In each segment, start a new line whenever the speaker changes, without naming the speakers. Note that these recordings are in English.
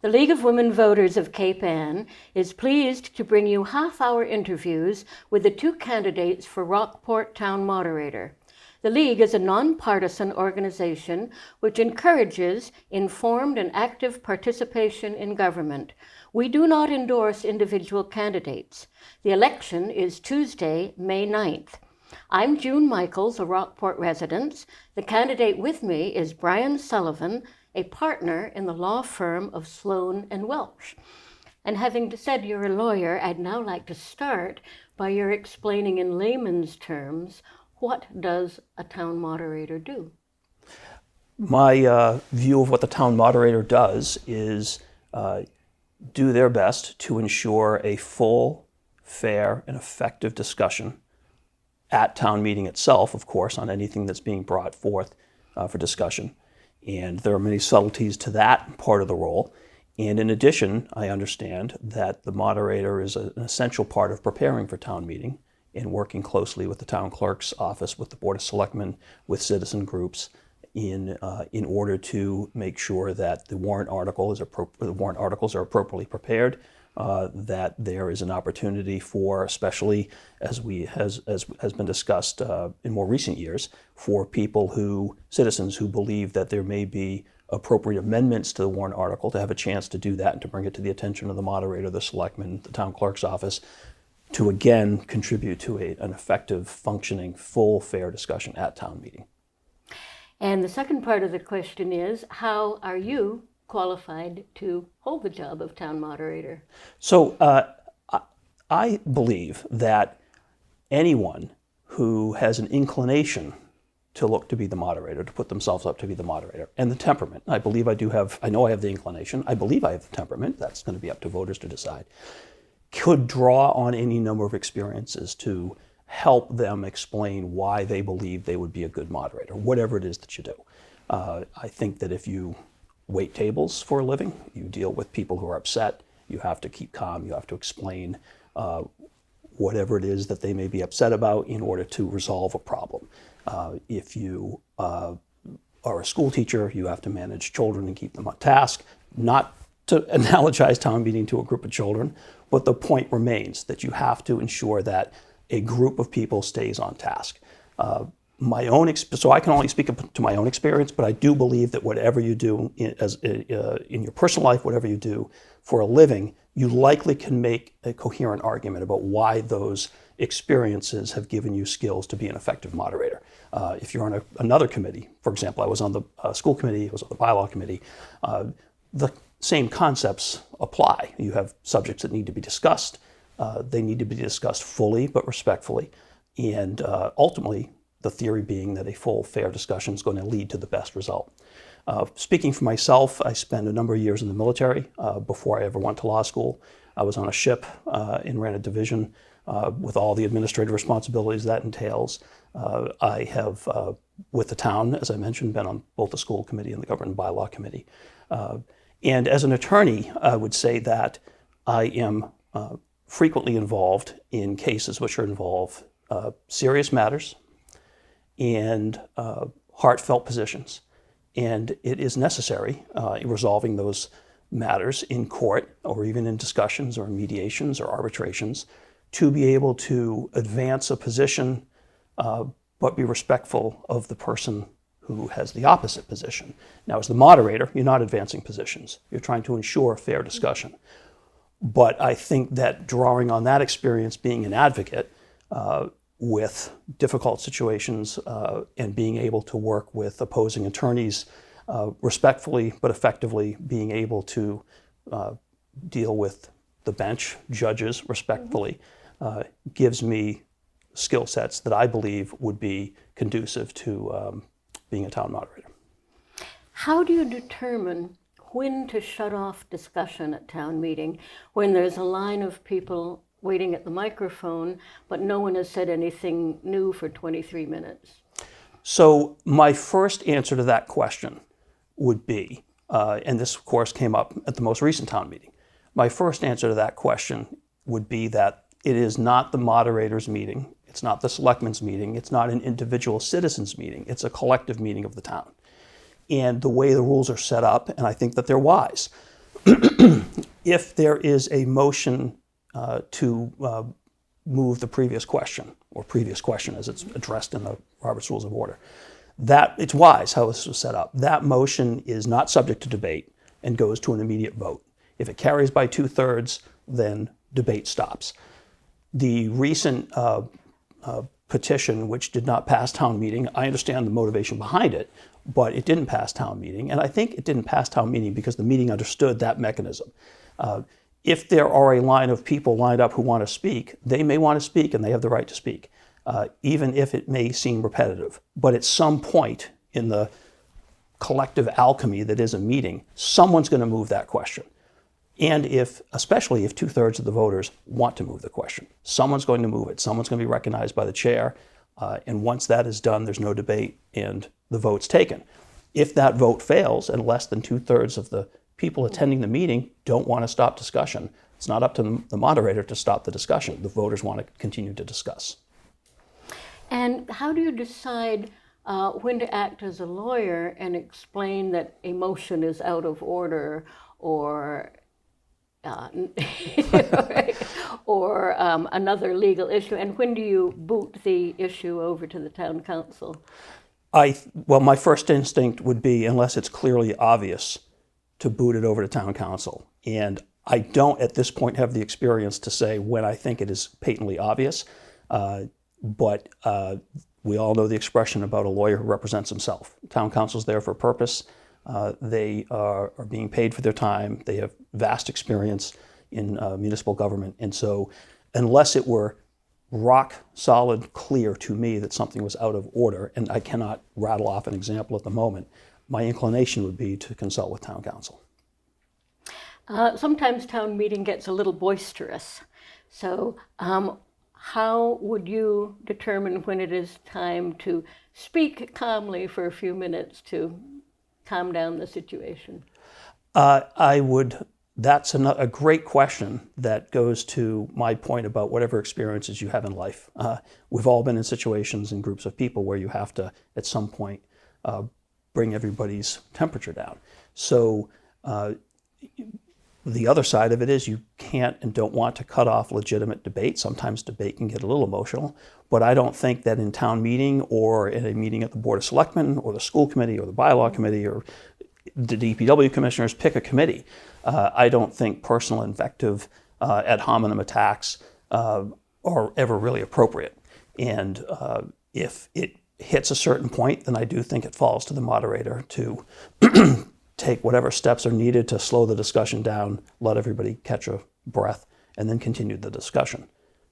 The League of Women Voters of Cape Ann is pleased to bring you half-hour interviews with the two candidates for Rockport Town Moderator. The League is a nonpartisan organization which encourages informed and active participation in government. We do not endorse individual candidates. The election is Tuesday, May 9th. I'm June Michaels, a Rockport resident. The candidate with me is Brian Sullivan, a partner in the law firm of Sloan and Welch. And having said you're a lawyer, I'd now like to start by your explaining in layman's terms, what does a town moderator do?
My view of what the town moderator does is do their best to ensure a full, fair, and effective discussion at town meeting itself, of course, on anything that's being brought forth for discussion. And there are many subtleties to that part of the role. And in addition, I understand that the moderator is an essential part of preparing for town meeting and working closely with the town clerk's office, with the Board of Selectmen, with citizen groups in order to make sure that the warrant articles are appropriately prepared, that there is an opportunity for, especially as has been discussed in more recent years, for citizens who believe that there may be appropriate amendments to the warrant article to have a chance to do that and to bring it to the attention of the moderator, the selectman, the town clerk's office, to again contribute to an effective, functioning, full, fair discussion at town meeting.
And the second part of the question is, how are you qualified to hold the job of town moderator?
So I believe that anyone who has an inclination to look to be the moderator, to put themselves up to be the moderator, and the temperament, I know I have the inclination, I believe I have the temperament, that's going to be up to voters to decide, could draw on any number of experiences to help them explain why they believe they would be a good moderator, whatever it is that you do. I think that if you wait tables for a living, you deal with people who are upset, you have to keep calm, you have to explain whatever it is that they may be upset about in order to resolve a problem. If you are a school teacher, you have to manage children and keep them on task, not to analogize town meeting to a group of children, but the point remains that you have to ensure that a group of people stays on task. So I can only speak to my own experience, but I do believe that whatever you do in your personal life, whatever you do for a living, you likely can make a coherent argument about why those experiences have given you skills to be an effective moderator. If you're on another committee, for example, I was on the school committee, I was on the bylaw committee, the same concepts apply. You have subjects that need to be discussed. They need to be discussed fully but respectfully, and ultimately the theory being that a full, fair discussion is going to lead to the best result. Speaking for myself, I spent a number of years in the military before I ever went to law school. I was on a ship and ran a division with all the administrative responsibilities that entails. I have, with the town, as I mentioned, been on both the school committee and the government bylaw committee. And as an attorney, I would say that I am frequently involved in cases which involve serious matters and heartfelt positions. And it is necessary in resolving those matters in court or even in discussions or mediations or arbitrations to be able to advance a position but be respectful of the person who has the opposite position. Now, as the moderator, you're not advancing positions. You're trying to ensure fair discussion. But I think that drawing on that experience, being an advocate with difficult situations and being able to work with opposing attorneys respectfully but effectively, being able to deal with the bench, judges respectfully, gives me skill sets that I believe would be conducive to being a town moderator.
How do you determine when to shut off discussion at town meeting when there's a line of people waiting at the microphone, but no one has said anything new for 23 minutes?
So my first answer to that question would be, and this of course came up at the most recent town meeting, my first answer to that question would be that it is not the moderator's meeting, it's not the selectmen's meeting, it's not an individual citizen's meeting, it's a collective meeting of the town. And the way the rules are set up, and I think that they're wise, if there is a motion to move the previous question, or previous question as it's addressed in the Robert's Rules of Order, that it's wise how this was set up. That motion is not subject to debate and goes to an immediate vote. If it carries by 2/3, then debate stops. The recent petition, which did not pass town meeting, I understand the motivation behind it, but it didn't pass town meeting. And I think it didn't pass town meeting because the meeting understood that mechanism. If there are a line of people lined up who want to speak, they may want to speak and they have the right to speak, even if it may seem repetitive. But at some point in the collective alchemy that is a meeting, someone's going to move that question. And especially if 2/3 of the voters want to move the question, someone's going to move it. Someone's going to be recognized by the chair. And once that is done, there's no debate and the vote's taken. If that vote fails and less than 2/3 of the people attending the meeting don't want to stop discussion, it's not up to the moderator to stop the discussion. The voters want to continue to discuss.
And how do you decide when to act as a lawyer and explain that a motion is out of order or or another legal issue, and when do you boot the issue over to the town council?
Well, my first instinct would be, unless it's clearly obvious, to boot it over to town council. And I don't at this point have the experience to say when I think it is patently obvious, but we all know the expression about a lawyer who represents himself. Town council's there for a purpose. They are being paid for their time. They have vast experience in municipal government. And so unless it were rock solid clear to me that something was out of order, and I cannot rattle off an example at the moment, my inclination would be to consult with town council.
Sometimes town meeting gets a little boisterous. So how would you determine when it is time to speak calmly for a few minutes to calm down the situation? That's a great question that goes to my point about whatever experiences you have in life. We've all been in situations in groups of people where you have to, at some point, bring everybody's temperature down. So the other side of it is you can't and don't want to cut off legitimate debate. Sometimes debate can get a little emotional, but I don't think that in town meeting or in a meeting at the Board of Selectmen or the school committee or the bylaw committee or the DPW commissioners, pick a committee. I don't think personal invective, ad hominem attacks are ever really appropriate. And if it hits a certain point, then I do think it falls to the moderator to take whatever steps are needed to slow the discussion down, let everybody catch a breath, and then continue the discussion.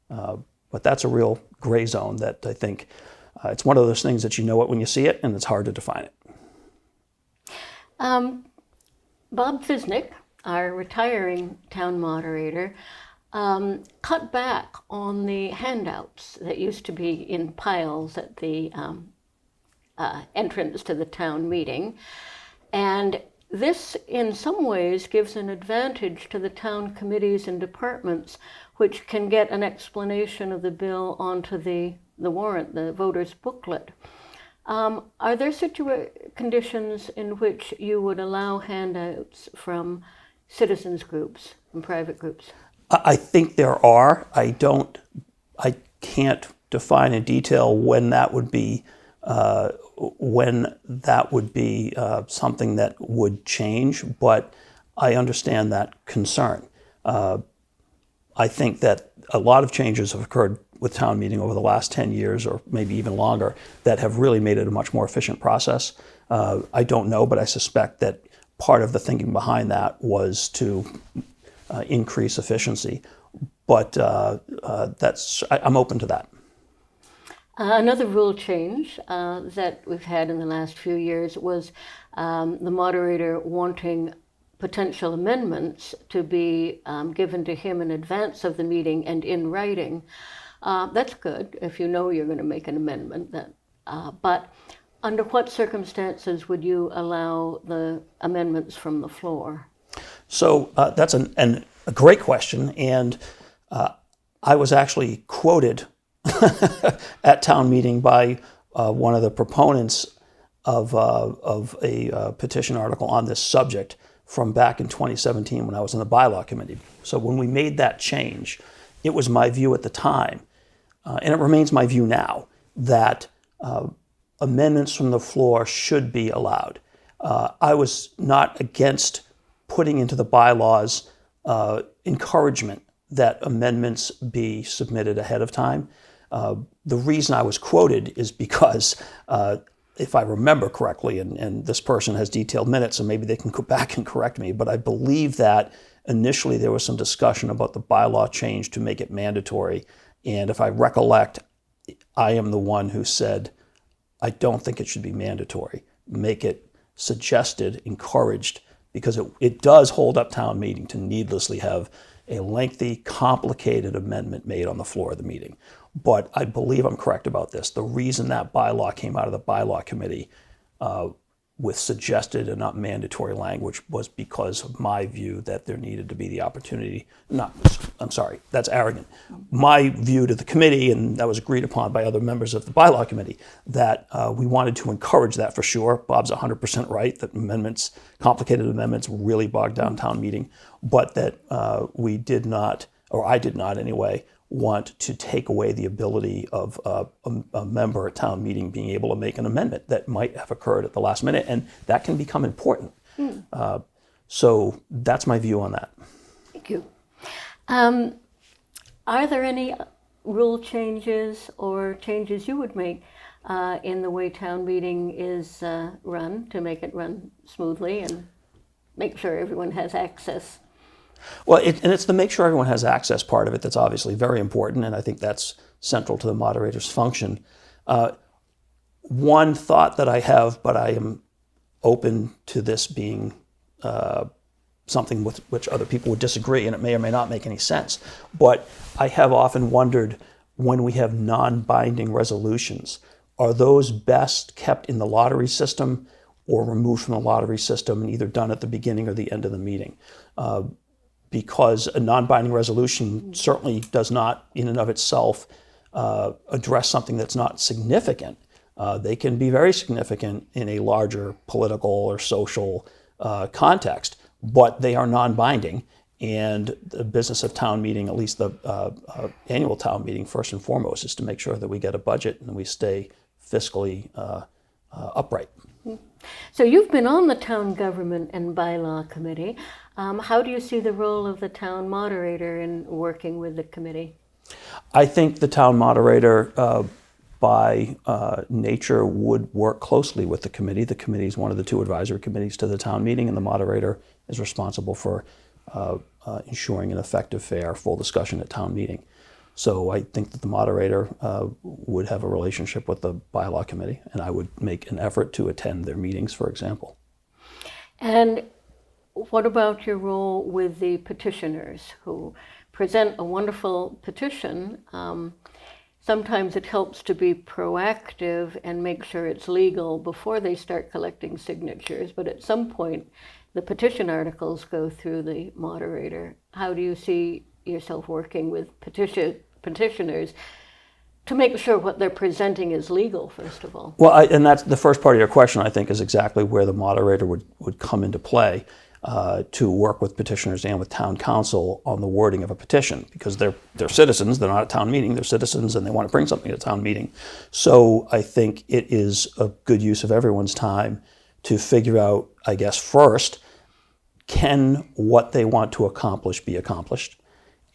But that's a real gray zone that I think it's one of those things that you know it when you see it, and it's hard to define it. Bob Fisnick, our retiring town moderator, cut back on the handouts that used to be in piles at the entrance to the town meeting. And this, in some ways, gives an advantage to the town committees and departments, which can get an explanation of the bill onto the warrant, the voter's booklet. Are there conditions in which you would allow handouts from citizens groups and private groups?
I think there are. I can't define in detail when that would be something that would change, but I understand that concern. I think that a lot of changes have occurred with town meeting over the last 10 years or maybe even longer that have really made it a much more efficient process. I don't know, but I suspect that part of the thinking behind that was to increase efficiency. But I'm open to that.
Another rule change that we've had in the last few years was the moderator wanting potential amendments to be given to him in advance of the meeting and in writing. That's good if you know you're going to make an amendment. But under what circumstances would you allow the amendments from the floor?
So that's a great question, and I was actually quoted at town meeting by one of the proponents of a petition article on this subject from back in 2017 when I was in the bylaw committee. So when we made that change, it was my view at the time, and it remains my view now, that amendments from the floor should be allowed. I was not against putting into the bylaws encouragement that amendments be submitted ahead of time. The reason I was quoted is because, if I remember correctly, and this person has detailed minutes, so maybe they can go back and correct me, but I believe that initially there was some discussion about the bylaw change to make it mandatory. And if I recollect, I am the one who said, I don't think it should be mandatory. Make it suggested, encouraged, because it does hold up town meeting to needlessly have a lengthy, complicated amendment made on the floor of the meeting. But I believe I'm correct about this. The reason that bylaw came out of the bylaw committee with suggested and not mandatory language was because of my view that there needed to be the opportunity, I'm sorry, that's arrogant. My view to the committee, and that was agreed upon by other members of the bylaw committee, that we wanted to encourage that for sure. Bob's 100% right that amendments, complicated amendments, really bog down town meeting, but that we did not, or I did not anyway, want to take away the ability of a member at town meeting being able to make an amendment that might have occurred at the last minute, and that can become important. So that's my view on that.
Thank you. Are there any rule changes or changes you would make in the way town meeting is run to make it run smoothly and make sure everyone has access?
Well, it's the make sure everyone has access part of it that's obviously very important, and I think that's central to the moderator's function. One thought that I have, but I am open to this being something with which other people would disagree, and it may or may not make any sense, but I have often wondered, when we have non-binding resolutions, are those best kept in the lottery system or removed from the lottery system and either done at the beginning or the end of the meeting? Because a non-binding resolution certainly does not, in and of itself, address something that's not significant. They can be very significant in a larger political or social context, but they are non-binding. And the business of town meeting, at least the annual town meeting, first and foremost, is to make sure that we get a budget and we stay fiscally upright.
So you've been on the Town Government and Bylaw Committee. How do you see the role of the town moderator in working with the committee?
I think the town moderator, by nature, would work closely with the committee. The committee is one of the two advisory committees to the town meeting, and the moderator is responsible for ensuring an effective, fair, full discussion at town meeting. So I think that the moderator would have a relationship with the bylaw committee, and I would make an effort to attend their meetings, for example.
And what about your role with the petitioners who present a wonderful petition? Sometimes it helps to be proactive and make sure it's legal before they start collecting signatures, but at some point the petition articles go through the moderator. How do you see yourself working with petitioners to make sure what they're presenting is legal, first of all?
Well, and that's the first part of your question, I think, is exactly where the moderator would come into play, to work with petitioners and with town council on the wording of a petition, because they're citizens, they're not at town meeting, they're citizens and they want to bring something to town meeting. So I think it is a good use of everyone's time to figure out, I guess, first, can what they want to accomplish be accomplished?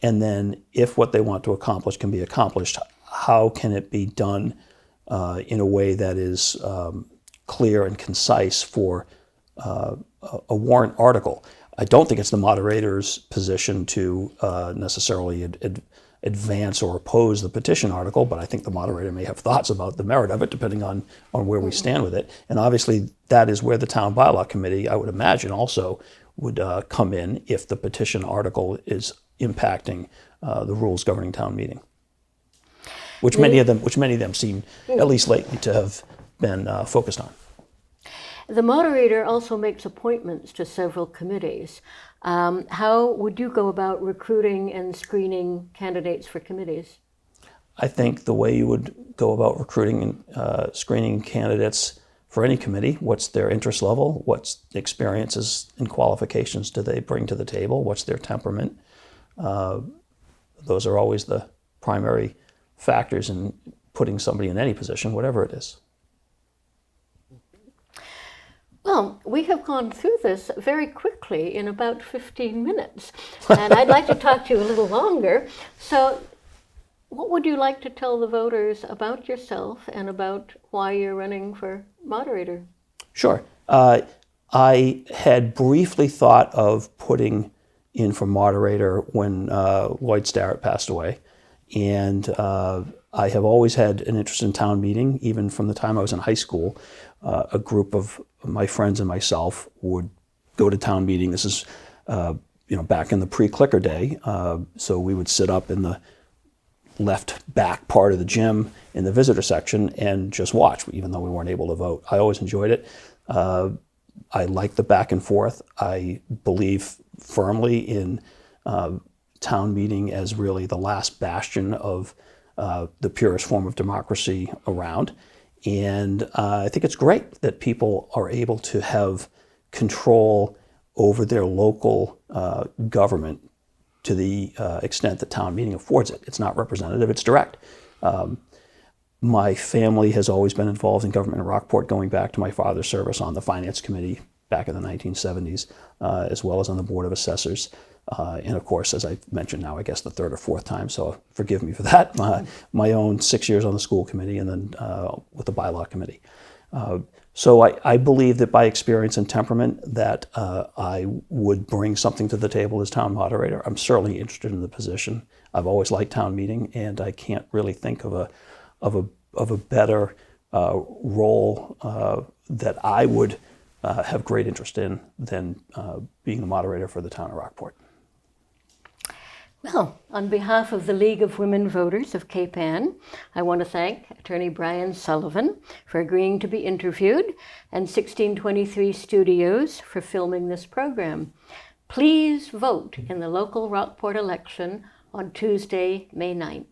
And then if what they want to accomplish can be accomplished, how can it be done in a way that is clear and concise for a warrant article? I don't think it's the moderator's position to necessarily advance or oppose the petition article, but I think the moderator may have thoughts about the merit of it, depending on where we stand with it. And obviously, that is where the town bylaw committee, I would imagine, also would come in if the petition article is impacting the rules governing town meeting, which many of them seem, at least lately, to have been focused on.
The moderator also makes appointments to several committees. How would you go about recruiting and screening candidates for committees?
I think the way you would go about recruiting and screening candidates for any committee. What's their interest level? What's experiences and qualifications do they bring to the table? What's their temperament? Those are always the primary factors in putting somebody in any position, whatever it is.
Well, we have gone through this very quickly in about 15 minutes, and I'd like to talk to you a little longer. So what would you like to tell the voters about yourself and about why you're running for moderator?
Sure. I had briefly thought of putting in for moderator when Lloyd Starrett passed away. And I have always had an interest in town meeting. Even from the time I was in high school, a group of my friends and myself would go to town meeting. This is back in the pre-clicker day. So we would sit up in the left back part of the gym in the visitor section and just watch, even though we weren't able to vote. I always enjoyed it. I like the back and forth. I believe firmly in town meeting as really the last bastion of the purest form of democracy around. And I think it's great that people are able to have control over their local government to the extent that town meeting affords it. It's not representative, it's direct. My family has always been involved in government in Rockport, going back to my father's service on the Finance Committee back in the 1970s, as well as on the Board of Assessors. And of course, as I mentioned now, I guess the third or fourth time, so forgive me for that, my own 6 years on the school committee and then with the bylaw committee. So I believe that by experience and temperament that I would bring something to the table as town moderator. I'm certainly interested in the position. I've always liked town meeting, and I can't really think of a better role that I would have great interest in than being the moderator for the town of Rockport.
Well, on behalf of the League of Women Voters of Cape Ann, I want to thank Attorney Brian Sullivan for agreeing to be interviewed and 1623 Studios for filming this program. Please vote in the local Rockport election on Tuesday, May 9th.